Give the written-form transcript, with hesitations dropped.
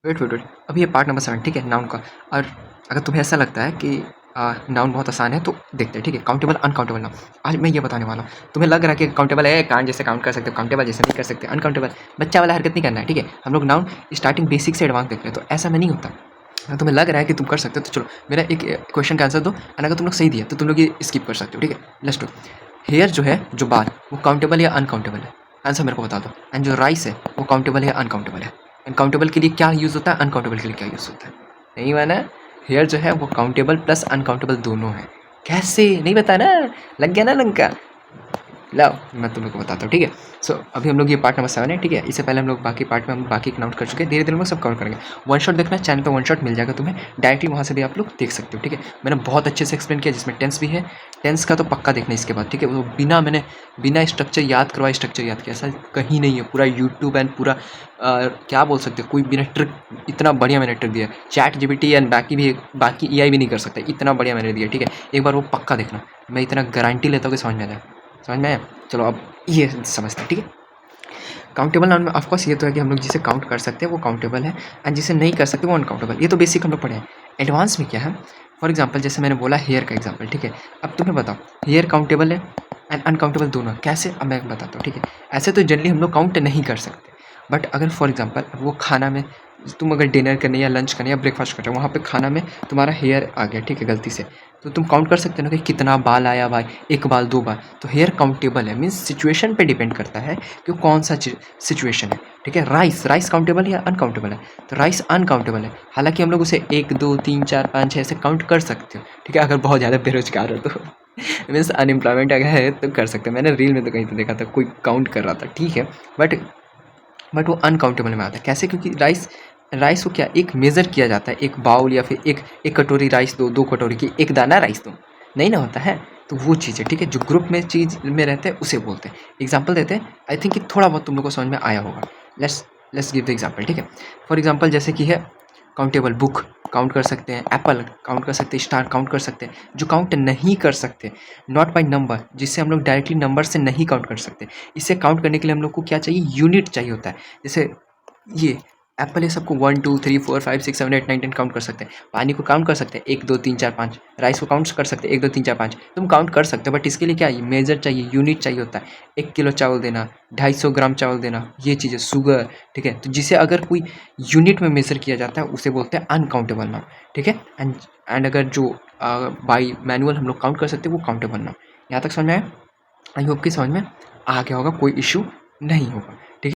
Wait, अभी ये part number 7, ठीक है, नाउन का। और अगर तुम्हें ऐसा लगता है कि नाउन बहुत आसान है तो देखते हैं, ठीक है। Countable, uncountable noun. आज मैं ये बताने वाला हूँ। तुम्हें लग रहा है कि काउंटेबल है, कान जैसे काउंट कर सकते हो, काउंटेबल जैसे नहीं कर सकते, अनकाउंटेबल बच्चा वाला हरकत नहीं करना है, ठीक है। हम लोग नाउन स्टार्टिंग बेसिक से एडवांस देख रहे हैं, तो ऐसा में नहीं होता। अगर तुम्हें लग रहा है कि तुम कर सकते हो तो चलो मेरा एक क्वेश्चन का आंसर दो, और अगर तुम लोग सही दिया तो तुम लोग ये स्किप कर सकते हो, ठीक है। Let's do. हेयर जो है, जो बाल, वो काउंटेबल या अनकाउंटेबल है? आंसर मेरे को बता दो। एंड जो राइस है वो काउंटेबल या अनकाउंटेबल है? अनकाउंटेबल के लिए क्या यूज़ होता है, अनकाउंटेबल के लिए क्या यूज़ होता है? नहीं माना? हेयर जो है वो काउंटेबल प्लस अनकाउंटेबल दोनों है। कैसे नहीं बता ना? लग गया ना लंका? लाओ मैं तुम लोग को बताता हूँ, ठीक है। सो अभी हम लोग ये पार्ट नंबर 7 है, ठीक है। इससे पहले हम लोग बाकी पार्ट में हम बाकी काउंट कर चुके हैं, धीरे धीरे हम लोग सब कवर करेंगे। वन शॉट देखना है, चैनल पे वन शॉट मिल जाएगा तुम्हें, डायरेक्टली वहाँ से भी आप लोग देख सकते हो, ठीक है। मैंने बहुत अच्छे से एक्सप्लेन किया, जिसमें टेंस भी है। टेंस का तो पक्का देखना इसके बाद, ठीक है। वो बिना स्ट्रक्चर याद करवाए स्ट्रक्चर याद किया, ऐसा कहीं नहीं है। पूरा यूट्यूब एंड पूरा क्या बोल सकते हो, कोई बिना ट्रिक, इतना बढ़िया मैंने ट्रिक दिया। चैट जीपीटी एंड बाकी एआई भी नहीं कर सकता, इतना बढ़िया मैंने दिया, ठीक है। एक बार वो पक्का देखना, मैं इतना गारंटी लेता हूँ कि समझ में आ जाए। समझ में आया? चलो अब ये समझते हैं, ठीक है। काउंटेबल नाउन में ऑफकोर्स ये तो है कि हम लोग जिसे काउंट कर सकते हैं वो काउंटेबल है, एंड जिसे नहीं कर सकते वो अनकाउंटेबल। ये तो बेसिक हम लोग पढ़े हैं। एडवांस में क्या है? फॉर एग्जाम्पल जैसे मैंने बोला हेयर का एग्जाम्पल, ठीक है। अब तुम्हें बताओ, हेयर काउंटेबल है एंड अनकाउंटेबल दोनों है। कैसे? अब मैं बताता हूँ, ठीक है। ऐसे तो जनरली हम लोग काउंट नहीं कर सकते, बट अगर फॉर एग्जाम्पल वो खाना में, तुम अगर डिनर करने या लंच करने या ब्रेकफास्ट कर रहे हो, वहाँ पे खाना में तुम्हारा हेयर आ गया, ठीक है, गलती से, तो तुम काउंट कर सकते हो ना कि कितना बाल आया भाई, एक बाल, दो बाल। तो हेयर काउंटेबल है, मीन्स सिचुएशन पे डिपेंड करता है कि कौन सा सिचुएशन है, ठीक है। राइस काउंटेबल या अनकाउंटेबल है? तो राइस अनकाउंटेबल है। हालांकि हम लोग उसे 1 2 3 4 5 6 ऐसे काउंट कर सकते हो, ठीक है, अगर बहुत ज़्यादा बेरोजगार हो तो मीन्स अनएम्प्लॉयमेंट अगर है तो कर सकते हो। मैंने रील में तो कहीं तो देखा था कोई काउंट कर रहा था, ठीक है। बट वो अनकाउंटेबल में आता है। कैसे? क्योंकि राइस को क्या एक मेज़र किया जाता है, एक बाउल या फिर एक कटोरी राइस दो, 2 कटोरी की, एक दाना राइस दो, नहीं ना होता है। तो वो चीज़ है, ठीक है, जो ग्रुप में चीज़ में रहते हैं उसे बोलते हैं। एग्जाम्पल देते हैं, आई थिंक कि थोड़ा बहुत तुम लोग को समझ में आया होगा। Let's let's give the example, ठीक है। फॉर एग्जाम्पल जैसे कि है काउंटेबल, बुक काउंट कर सकते हैं, एप्पल काउंट कर सकते हैं, स्टार काउंट कर सकते हैं। जो काउंट नहीं कर सकते, नॉट बाई नंबर, जिससे हम लोग डायरेक्टली नंबर से नहीं काउंट कर सकते, इसे काउंट करने के लिए हम लोग को क्या चाहिए? यूनिट चाहिए होता है। जैसे ये एप्पल, ये सबको 1 2 3 4 5 6 7 8 9 10 काउंट कर सकते हैं। पानी को काउंट कर सकते हैं, 1 2 3 4 5। राइस को काउंट कर सकते हैं, 1 2 3 4 5। तुम काउंट कर सकते हो, बट इसके लिए क्या है? मेजर चाहिए, यूनिट चाहिए होता है। 1 किलो चावल देना, 250 ग्राम चावल देना, ये चीज़ें, शुगर, ठीक है। तो जिसे अगर कोई यूनिट में मेजर किया जाता है उसे बोलते हैं अनकाउंटेबल नाउन, ठीक है। एंड अगर जो बाई मैनुअल हम लोग काउंट कर सकते हैं वो काउंटेबल नाउन। यहाँ तक समझ में आया? आई होप कि समझ में आ गया होगा, कोई इशू नहीं होगा, ठीक है।